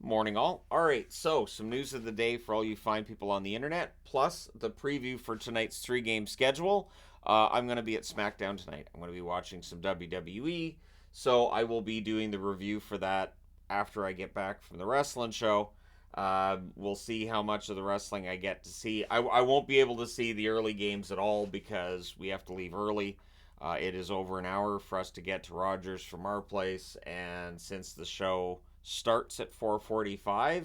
Morning, all. All right, so some news of the day for all you fine people on the internet, plus the preview for tonight's three-game schedule. I'm going to be at SmackDown tonight. I'm going to be watching some WWE, so I will be doing the review for that after I get back from the wrestling show. We'll see how much of the wrestling I get to see. I won't be able to see the early games at all because we have to leave early. It is over an hour for us to get to Rogers from our place, and since the show starts at 4:45,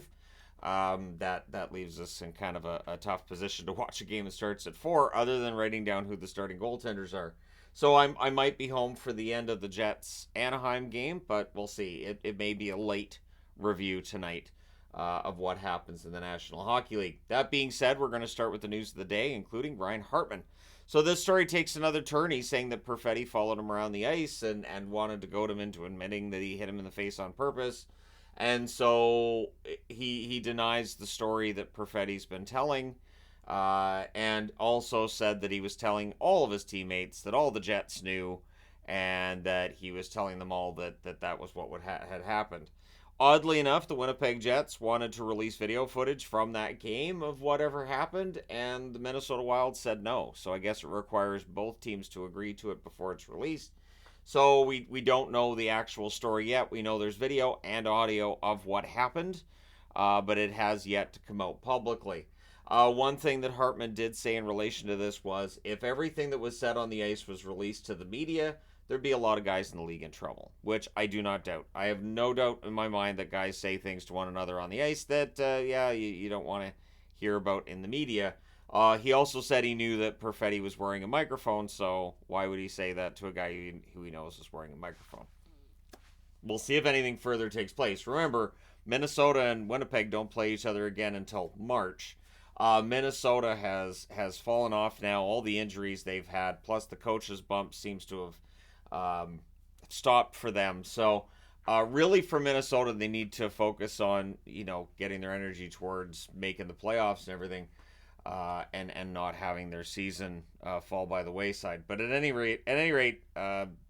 that leaves us in kind of a tough position to watch a game that starts at 4, other than writing down who the starting goaltenders are. So I might be home for the end of the Jets Anaheim game, but we'll see. It may be a late review tonight of what happens in the National Hockey League. That being said, we're going to start with the news of the day, including Ryan Hartman. So this story takes another turn. He's saying that Perfetti followed him around the ice and wanted to goad him into admitting that he hit him in the face on purpose. And so he denies the story that Perfetti's been telling, and also said that he was telling all of his teammates that all the Jets knew, and that he was telling them all that was what had happened. Oddly enough, the Winnipeg Jets wanted to release video footage from that game of whatever happened, and the Minnesota Wild said no. So I guess it requires both teams to agree to it before it's released. So we don't know the actual story yet. We know there's video and audio of what happened, but it has yet to come out publicly. One thing that Hartman did say in relation to this was if everything that was said on the ice was released to the media, there'd be a lot of guys in the league in trouble, which I do not doubt. I have no doubt in my mind that guys say things to one another on the ice that, you don't want to hear about in the media. He also said he knew that Perfetti was wearing a microphone, so why would he say that to a guy who he knows is wearing a microphone? We'll see if anything further takes place. Remember, Minnesota and Winnipeg don't play each other again until March. Minnesota has fallen off now. All the injuries they've had, plus the coach's bump, seems to have stopped for them. So, really, for Minnesota, they need to focus on getting their energy towards making the playoffs and everything, and not having their season fall by the wayside. But at any rate,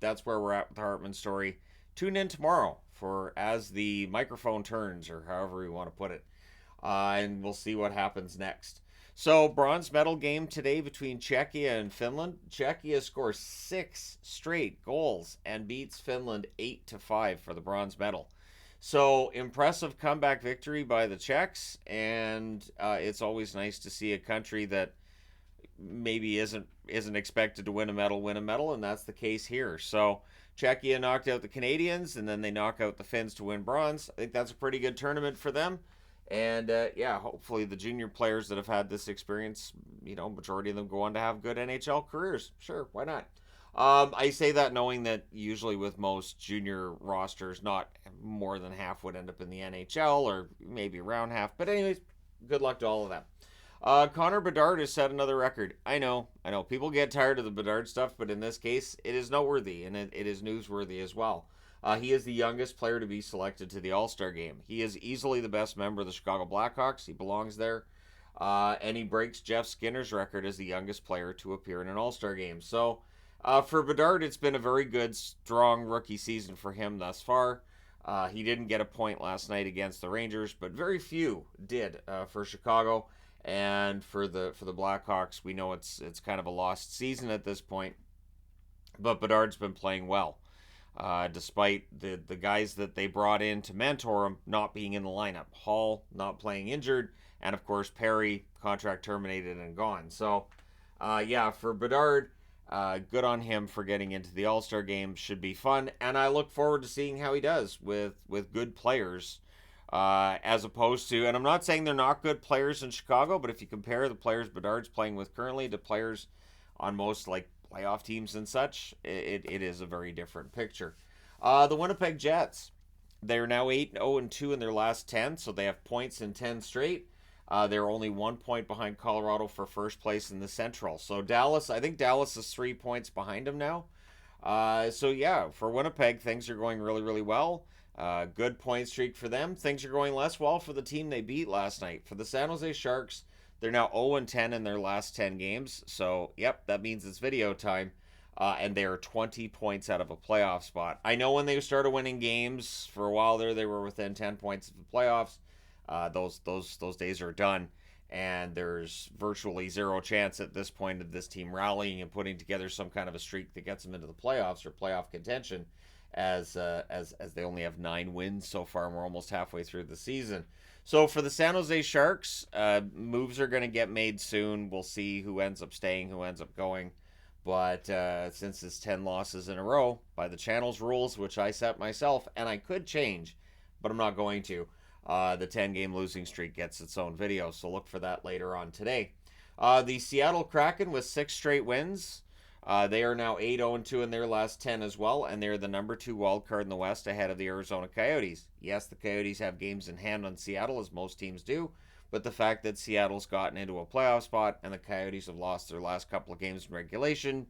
that's where we're at with the Hartman story. Tune in tomorrow for As the Microphone Turns, or however you want to put it, and we'll see what happens next. So, bronze medal game today between Czechia and Finland. Czechia scores 6 straight goals and beats Finland 8-5 for the bronze medal. So, impressive comeback victory by the Czechs, and it's always nice to see a country that maybe isn't expected to win a medal, and that's the case here. So, Czechia knocked out the Canadians, and then they knock out the Finns to win bronze. I think that's a pretty good tournament for them. And hopefully the junior players that have had this experience, majority of them go on to have good NHL careers. Sure, why not? I say that knowing that usually with most junior rosters, not more than half would end up in the NHL, or maybe around half. But anyways, good luck to all of them. Connor Bedard has set another record. I know. People get tired of the Bedard stuff, but in this case, it is noteworthy, and it is newsworthy as well. He is the youngest player to be selected to the All-Star game. He is easily the best member of the Chicago Blackhawks. He belongs there. And he breaks Jeff Skinner's record as the youngest player to appear in an All-Star game. So, for Bedard, it's been a very good, strong rookie season for him thus far. He didn't get a point last night against the Rangers, but very few did for Chicago. And for the Blackhawks, we know it's kind of a lost season at this point. But Bedard's been playing well. Despite the guys that they brought in to mentor him not being in the lineup. Hall not playing injured, and of course Perry, contract terminated and gone. So, for Bedard, good on him for getting into the All-Star game. Should be fun, and I look forward to seeing how he does with good players, as opposed to, and I'm not saying they're not good players in Chicago, but if you compare the players Bedard's playing with currently to players on most playoff teams and such, it is a very different picture. The Winnipeg Jets, they're now 8-0-2 in their last 10, so they have points in 10 straight. They're only 1 point behind Colorado for first place in the Central. So I think Dallas is 3 points behind them now. For Winnipeg, things are going really, really well. Good point streak for them. Things are going less well for the team they beat last night. For the San Jose Sharks, they're now 0-10 in their last 10 games. So, that means it's video time. and they are 20 points out of a playoff spot. I know when they started winning games for a while there, they were within 10 points of the playoffs. Those days are done, and there's virtually zero chance at this point of this team rallying and putting together some kind of a streak that gets them into the playoffs or playoff contention, as they only have 9 wins so far, and we're almost halfway through the season. So for the San Jose Sharks, moves are going to get made soon. We'll see who ends up staying, who ends up going. But since it's 10 losses in a row, by the channel's rules, which I set myself, and I could change, but I'm not going to, the 10-game losing streak gets its own video, so look for that later on today. The Seattle Kraken with 6 straight wins. They are now 8-0-2 in their last 10 as well, and they're the number 2 wild card in the West ahead of the Arizona Coyotes. Yes, the Coyotes have games in hand on Seattle, as most teams do, but the fact that Seattle's gotten into a playoff spot and the Coyotes have lost their last couple of games in regulation,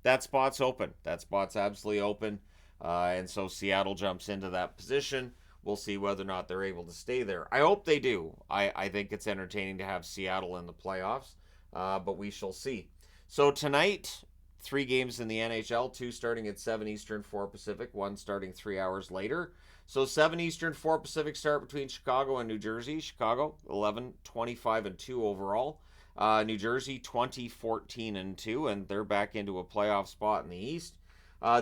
that spot's open. That spot's absolutely open, and so Seattle jumps into that position. We'll see whether or not they're able to stay there. I hope they do. I think it's entertaining to have Seattle in the playoffs, but we shall see. So tonight, 3 games in the NHL, 2 starting at 7 Eastern, 4 Pacific, 1 starting 3 hours later. So 7 Eastern, 4 Pacific start between Chicago and New Jersey. Chicago, 11-25-2 overall. New Jersey, 20-14-2, and they're back into a playoff spot in the East.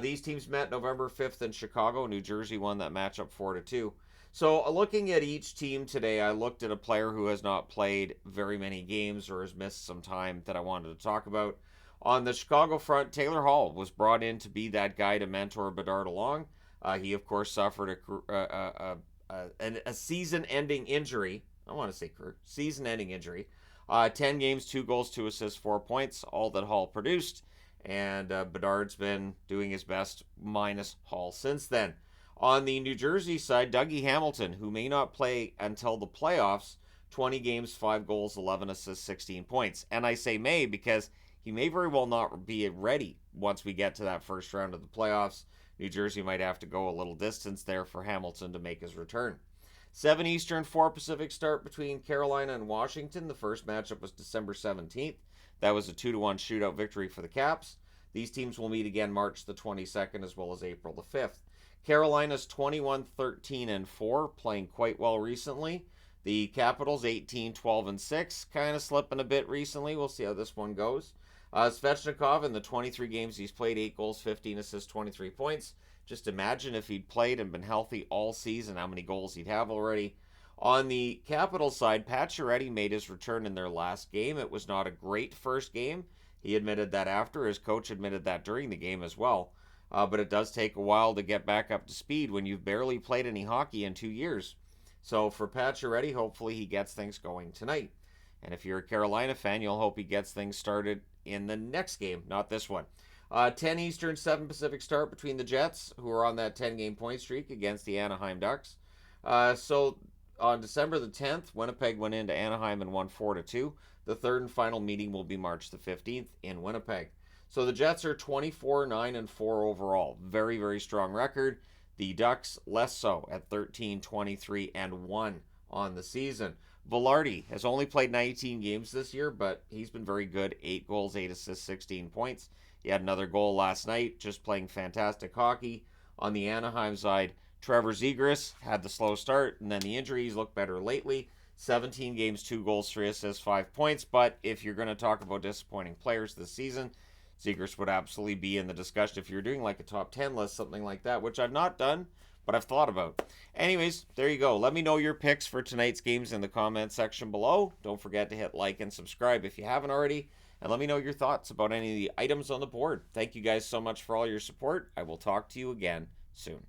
These teams met November 5th in Chicago. New Jersey won that matchup 4-2. So looking at each team today, I looked at a player who has not played very many games or has missed some time that I wanted to talk about. On the Chicago front, Taylor Hall was brought in to be that guy to mentor Bedard along. He, of course, suffered a season-ending injury. I want to say season-ending injury. 10 games, 2 goals, 2 assists, 4 points, all that Hall produced. And Bedard's been doing his best minus Hall since then. On the New Jersey side, Dougie Hamilton, who may not play until the playoffs, 20 games, 5 goals, 11 assists, 16 points. And I say may because he may very well not be ready once we get to that first round of the playoffs. New Jersey might have to go a little distance there for Hamilton to make his return. 7 Eastern, 4 Pacific start between Carolina and Washington. The first matchup was December 17th. That was a 2-1 shootout victory for the Caps. These teams will meet again March the 22nd as well as April the 5th. Carolina's 21-13-4, playing quite well recently. The Capitals 18-12-6, kind of slipping a bit recently. We'll see how this one goes. Svechnikov, in the 23 games he's played, 8 goals, 15 assists, 23 points. Just imagine if he'd played and been healthy all season, how many goals he'd have already. On the Capitals side, Pacioretty made his return in their last game. It was not a great first game. He admitted that after. His coach admitted that during the game as well. But it does take a while to get back up to speed when you've barely played any hockey in 2 years. So for Pacioretty, hopefully he gets things going tonight. And if you're a Carolina fan, you'll hope he gets things started in the next game, not this one. 10 Eastern, 7 Pacific start between the Jets, who are on that 10-game point streak, against the Anaheim Ducks. So on December the 10th, Winnipeg went into Anaheim and won 4-2. The third and final meeting will be March the 15th in Winnipeg. So the Jets are 24-9-4 overall. Very, very strong record. The Ducks less so at 13-23-1 on the season. Velarde has only played 19 games this year, but he's been very good. 8 goals, 8 assists, 16 points. He had another goal last night, just playing fantastic hockey. On the Anaheim side, Trevor Zegras had the slow start, and then the injuries look better lately. 17 games, 2 goals, 3 assists, 5 points. But if you're going to talk about disappointing players this season, Zegras would absolutely be in the discussion if you're doing like a top 10 list, something like that, which I've not done, but I've thought about. Anyways, there you go. Let me know your picks for tonight's games in the comment section below. Don't forget to hit like and subscribe if you haven't already. And let me know your thoughts about any of the items on the board. Thank you guys so much for all your support. I will talk to you again soon.